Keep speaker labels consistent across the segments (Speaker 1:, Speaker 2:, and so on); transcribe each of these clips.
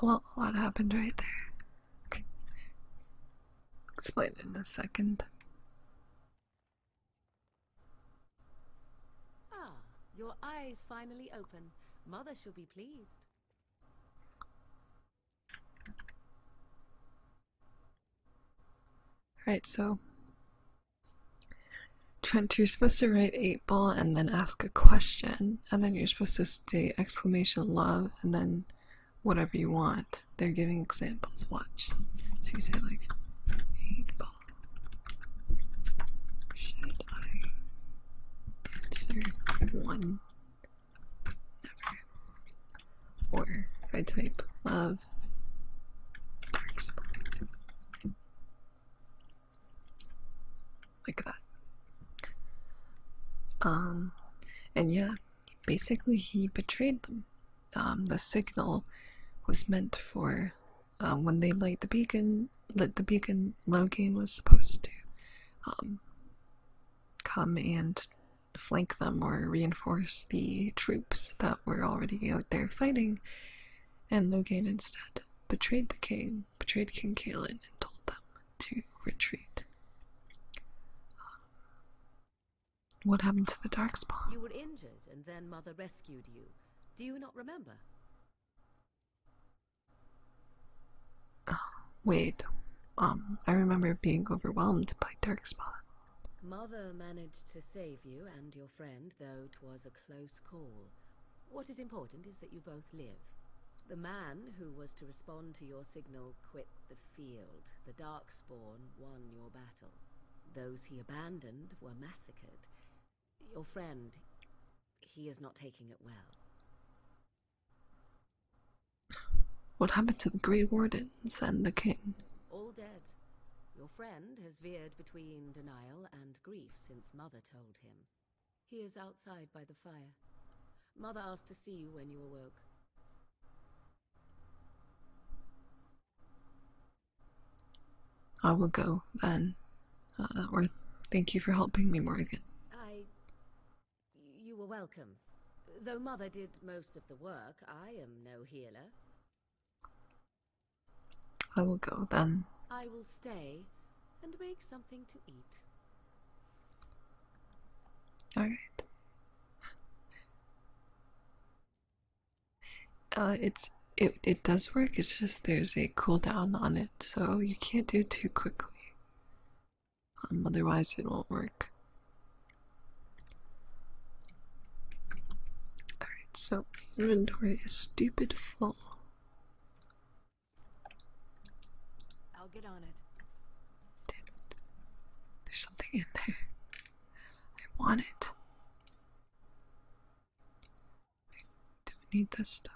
Speaker 1: Well, a lot happened right there. Okay. Explain it in a second.
Speaker 2: Ah, your eyes finally open. Mother shall be pleased.
Speaker 1: Right, so Trent, you're supposed to write 8 ball and then ask a question, and then you're supposed to say exclamation love and then whatever you want. They're giving examples. Watch. So you say like 8 ball. Should I answer one? Never. Or if I type love darkspawn. Like that. And yeah, basically he betrayed them. The signal was meant for when they lit the beacon, Logain was supposed to come and flank them or reinforce the troops that were already out there fighting, and Logain instead betrayed the king, betrayed King Kaelin, and told them to retreat. What happened to the Darkspawn?
Speaker 2: You were injured, and then Mother rescued you. Do you not remember?
Speaker 1: Wait, I remember being overwhelmed by Darkspawn.
Speaker 2: Mother managed to save you and your friend, though 'twas a close call. What is important is that you both live. The man who was to respond to your signal quit the field. The Darkspawn won your battle. Those he abandoned were massacred. Your friend, he is not taking it well.
Speaker 1: What happened to the Grey Wardens and the king?
Speaker 2: All dead. Your friend has veered between denial and grief since Mother told him. He is outside by the fire. Mother asked to see you when you awoke.
Speaker 1: I will go then. Or thank you for helping me, Morgan.
Speaker 2: You were welcome. Though Mother did most of the work, I am no healer.
Speaker 1: I will go then.
Speaker 2: I will stay and make something to eat.
Speaker 1: Alright. It does work, it's just there's a cooldown on it, so you can't do it too quickly. Otherwise it won't work. Alright, so inventory is stupid full.
Speaker 2: I'll get on it.
Speaker 1: Damn it. There's something in there. I want it. I don't need this stuff.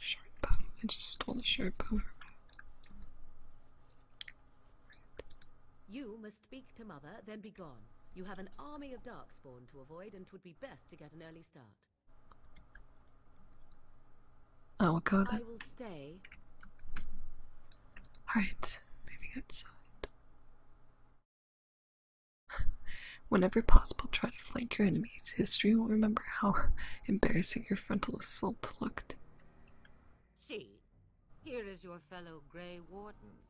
Speaker 1: Short bow. I just stole a short bow from her.
Speaker 2: You must speak to Mother, then be gone. You have an army of Darkspawn to avoid, and 'twould be best to get an early start.
Speaker 1: I will go then.
Speaker 2: I will stay.
Speaker 1: Alright, moving outside. Whenever possible, try to flank your enemies. History will remember how embarrassing your frontal assault looked.
Speaker 3: See, here is your fellow Grey Warden.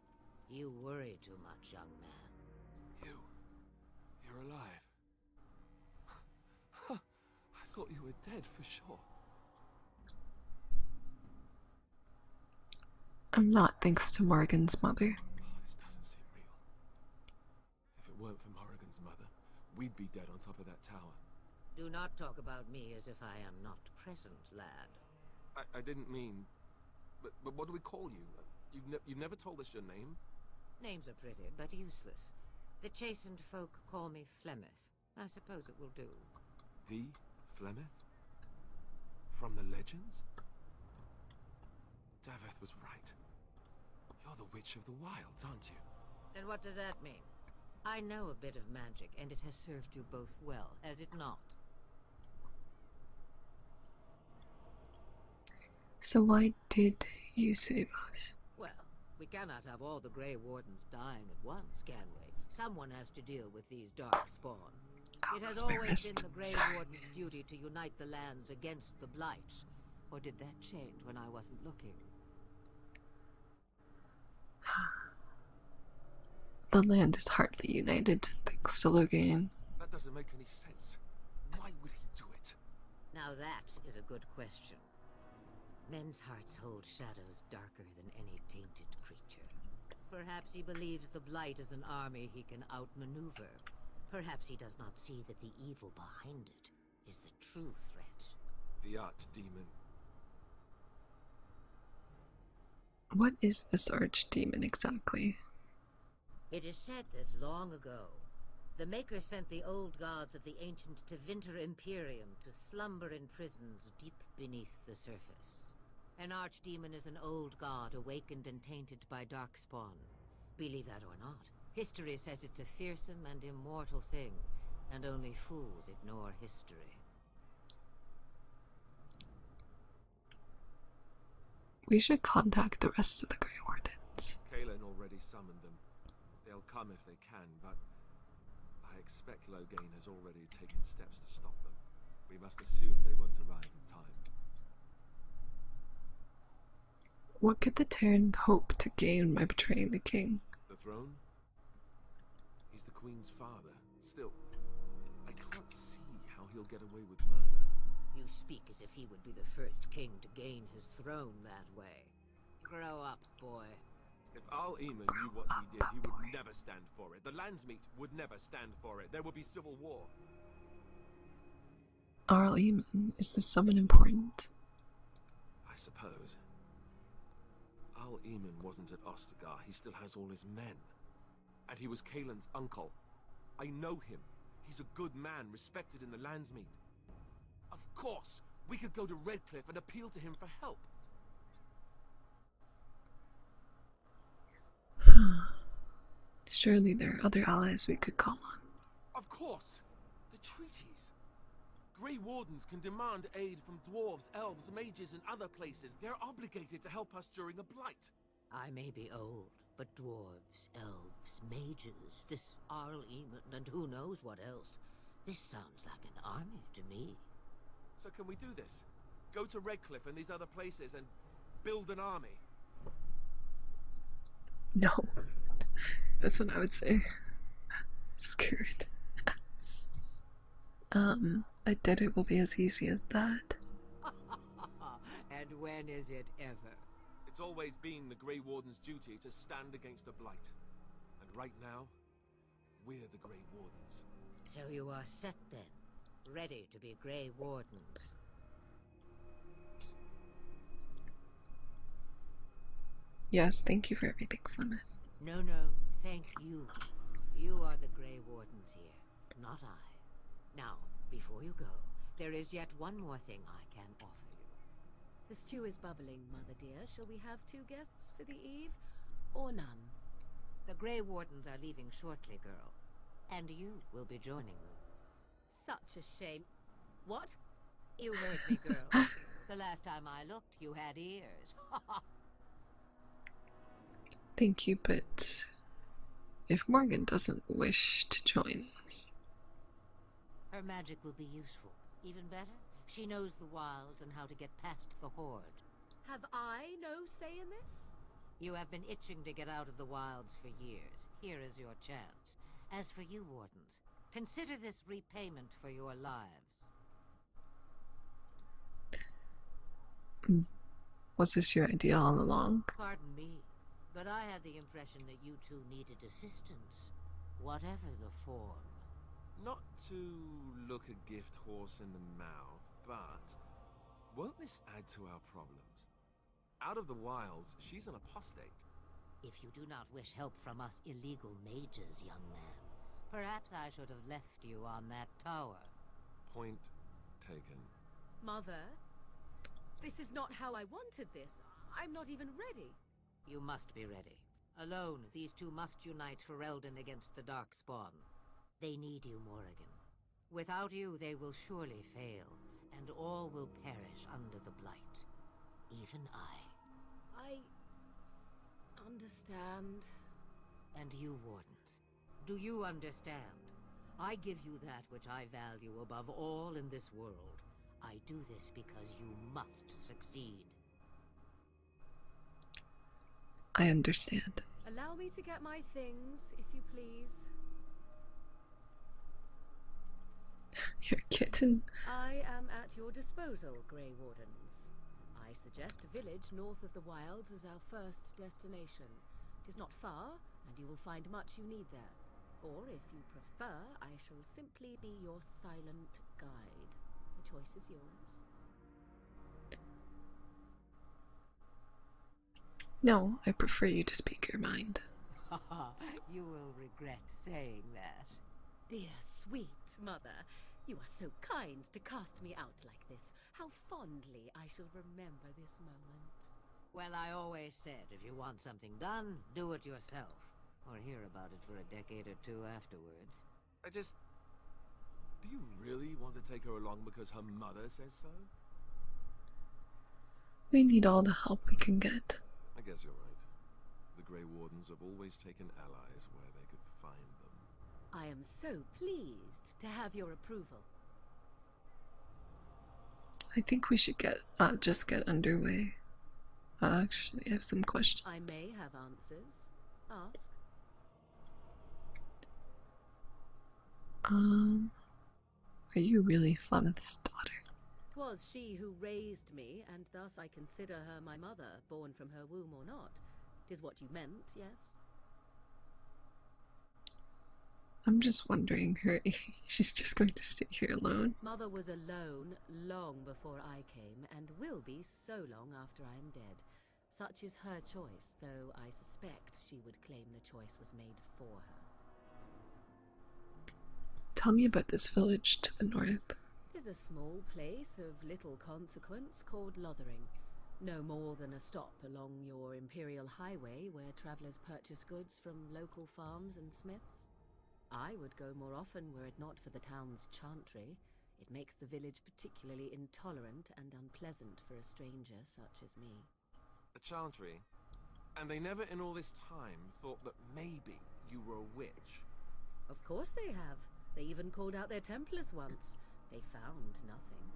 Speaker 3: You worry too much, young man.
Speaker 4: You're alive. I thought you were dead for sure.
Speaker 1: I'm not, thanks to Morgan's mother.
Speaker 4: Oh, this doesn't seem real. If it weren't for Morrigan's mother, we'd be dead on top of that tower.
Speaker 3: Do not talk about me as if I am not present, lad.
Speaker 4: I didn't mean... But what do we call you? You've never told us your name?
Speaker 3: Names are pretty, but useless. The chastened folk call me Flemeth. I suppose it will do.
Speaker 4: The Flemeth? From the legends? Daveth was right. You're the Witch of the Wilds, aren't you?
Speaker 3: Then what does that mean? I know a bit of magic, and it has served you both well, has it not?
Speaker 1: So why did you save us?
Speaker 3: Well, we cannot have all the Grey Wardens dying at once, can we? Someone has to deal with these Darkspawn.
Speaker 1: Oh,
Speaker 3: It has
Speaker 1: that's my
Speaker 3: always
Speaker 1: wrist.
Speaker 3: been the Grey
Speaker 1: Sorry.
Speaker 3: Warden's duty to unite the lands against the Blights.
Speaker 2: Or did that change when I wasn't looking?
Speaker 1: The land is hardly united, thanks to Loghain.
Speaker 4: That doesn't make any sense. Why would he do it?
Speaker 2: Now that is a good question. Men's hearts hold shadows darker than any tainted creature. Perhaps he believes the Blight is an army he can outmaneuver. Perhaps he does not see that the evil behind it is the true threat.
Speaker 4: The Archdemon.
Speaker 1: What is this Archdemon exactly?
Speaker 2: It is said that long ago, the Maker sent the old gods of the ancient Tevinter Imperium to slumber in prisons deep beneath the surface. An Archdemon is an old god awakened and tainted by Darkspawn. Believe that or not, history says it's a fearsome and immortal thing, and only fools ignore history.
Speaker 1: We should contact the rest of the Grey Wardens.
Speaker 4: Kaelin already summoned them. They'll come if they can, but I expect Loghain has already taken steps to stop them. We must assume they won't arrive in time.
Speaker 1: What could the Terran hope to gain by betraying the king?
Speaker 4: The throne? He's the Queen's father. Still, I can't see how he'll get away with murder.
Speaker 2: You speak as if he would be the first king to gain his throne that way. Grow up, boy.
Speaker 4: If Al-Eamon knew what he did, he would never stand for it. The Landsmeet would never stand for it. There would be civil war.
Speaker 1: Al-Eamon, is this someone important?
Speaker 4: I suppose. Al-Eamon wasn't at Ostagar. He still has all his men. And he was Kaelin's uncle. I know him. He's a good man, respected in the Landsmeet. Of course, we could go to Redcliffe and appeal to him for help.
Speaker 1: Surely there are other allies we could call on.
Speaker 4: Of course! The treaties! Grey Wardens can demand aid from dwarves, elves, mages, and other places. They're obligated to help us during a blight.
Speaker 2: I may be old, but dwarves, elves, mages, this Al-Eamon, and who knows what else. This sounds like an army to me.
Speaker 4: So can we do this? Go to Redcliffe and these other places and build an army?
Speaker 1: No. That's what I would say. Screwed. I doubt it will be as easy as that.
Speaker 2: And when is it ever?
Speaker 4: It's always been the Grey Warden's duty to stand against the Blight. And right now, we're the Grey Wardens.
Speaker 2: So you are set then, ready to be Grey Wardens.
Speaker 1: Yes, thank you for everything, Flemeth.
Speaker 2: No, thank you. You are the Grey Wardens here, not I. Now, before you go, there is yet one more thing I can offer you.
Speaker 5: The stew is bubbling, Mother dear. Shall we have 2 guests for the eve, or none?
Speaker 2: The Grey Wardens are leaving shortly, girl. And you will be joining them.
Speaker 5: Such a shame. What?
Speaker 2: You heard me, girl. The last time I looked, you had ears.
Speaker 1: Thank you, but if Morgan doesn't wish to join us...
Speaker 2: Her magic will be useful. Even better, she knows the wilds and how to get past the Horde.
Speaker 5: Have I no say in this?
Speaker 2: You have been itching to get out of the wilds for years. Here is your chance. As for you, Wardens, consider this repayment for your lives.
Speaker 1: Was this your idea all along?
Speaker 2: Pardon me, but I had the impression that you two needed assistance, whatever the form.
Speaker 4: Not to look a gift horse in the mouth, but won't this add to our problems? Out of the wilds, she's an apostate.
Speaker 2: If you do not wish help from us illegal mages, young man, perhaps I should have left you on that tower.
Speaker 4: Point taken.
Speaker 5: Mother, this is not how I wanted this. I'm not even ready.
Speaker 2: You must be ready. Alone, these two must unite Ferelden against the Darkspawn. They need you, Morrigan. Without you, they will surely fail, and all will perish under the Blight. Even I.
Speaker 5: Understand.
Speaker 2: And you, Wardens, do you understand? I give you that which I value above all in this world.
Speaker 3: I do this because you must succeed.
Speaker 1: I understand.
Speaker 2: Allow me to get my things, if you please.
Speaker 1: Your kitten.
Speaker 2: I am at your disposal, Grey Wardens. I suggest a village north of the wilds as our first destination. It is not far, and you will find much you need there. Or, if you prefer, I shall simply be your silent guide. The choice is yours.
Speaker 1: No, I prefer you to speak your mind.
Speaker 3: You will regret saying that.
Speaker 2: Dear sweet mother, you are so kind to cast me out like this. How fondly I shall remember this moment.
Speaker 3: Well, I always said if you want something done, do it yourself. Or hear about it for a decade or two afterwards.
Speaker 4: Do you really want to take her along because her mother says so?
Speaker 1: We need all the help we can get.
Speaker 4: I guess you're right. The Grey Wardens have always taken allies where they could find them.
Speaker 2: I am so pleased to have your approval.
Speaker 1: I think we should just get underway. Actually, I have some questions.
Speaker 2: I may have answers. Ask.
Speaker 1: Are you really Flemeth's daughter?
Speaker 2: 'Twas she who raised me, and thus I consider her my mother, born from her womb or not. 'Tis what you meant, yes?
Speaker 1: I'm just wondering her age. She's just going to stay here alone.
Speaker 2: Mother was alone long before I came, and will be so long after I am dead. Such is her choice, though I suspect she would claim the choice was made for her.
Speaker 1: Tell me about this village to the north.
Speaker 2: It is a small place of little consequence called Lothering. No more than a stop along your Imperial Highway where travellers purchase goods from local farms and smiths. I would go more often were it not for the town's chantry. It makes the village particularly intolerant and unpleasant for a stranger such as me.
Speaker 4: A chantry? And they never in all this time thought that maybe you were a witch?
Speaker 2: Of course they have. They even called out their Templars once. They found nothing.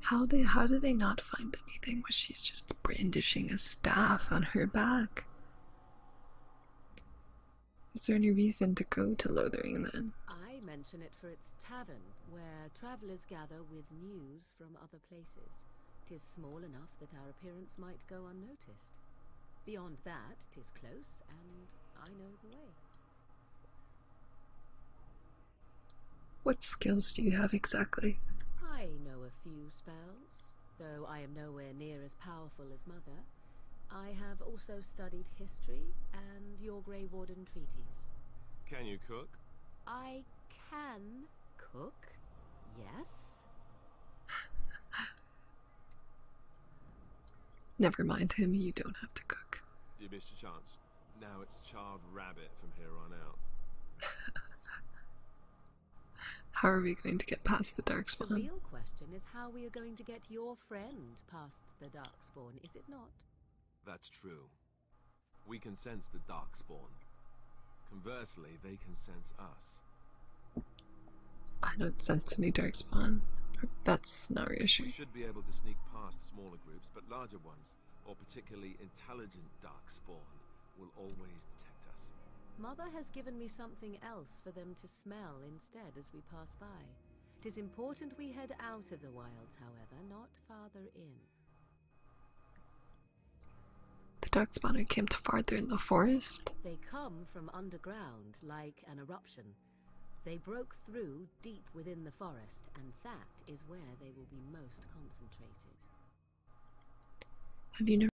Speaker 1: How do they not find anything when she's just brandishing a staff on her back? Is there any reason to go to Lothering then?
Speaker 2: I mention it for its tavern, where travellers gather with news from other places. 'Tis small enough that our appearance might go unnoticed. Beyond that, 'tis close, and I know the way.
Speaker 1: What skills do you have exactly?
Speaker 2: I know a few spells, though I am nowhere near as powerful as Mother. I have also studied history and your Grey Warden treaties.
Speaker 4: Can you cook?
Speaker 2: I can cook, yes.
Speaker 1: Never mind him, you don't have to cook.
Speaker 4: You missed your chance. Now it's charred rabbit from here on out.
Speaker 1: How are we going to get past the
Speaker 2: The
Speaker 1: Darkspawn?
Speaker 2: real question is how we are going to get your friend past the Darkspawn, is it not?
Speaker 4: That's true. We can sense the Darkspawn. Conversely, they can sense us.
Speaker 1: I don't sense any Darkspawn. That's not
Speaker 4: We
Speaker 1: reassuring.
Speaker 4: should be able to sneak past smaller groups, but larger ones, or particularly intelligent Darkspawn, will always detect us.
Speaker 2: Mother has given me something else for them to smell instead as we pass by. It is important we head out of the wilds, however, not farther in.
Speaker 1: The Darkspawn camped farther in the forest?
Speaker 2: They come from underground, like an eruption. They broke through deep within the forest, and that is where they will be most concentrated.
Speaker 1: Have you never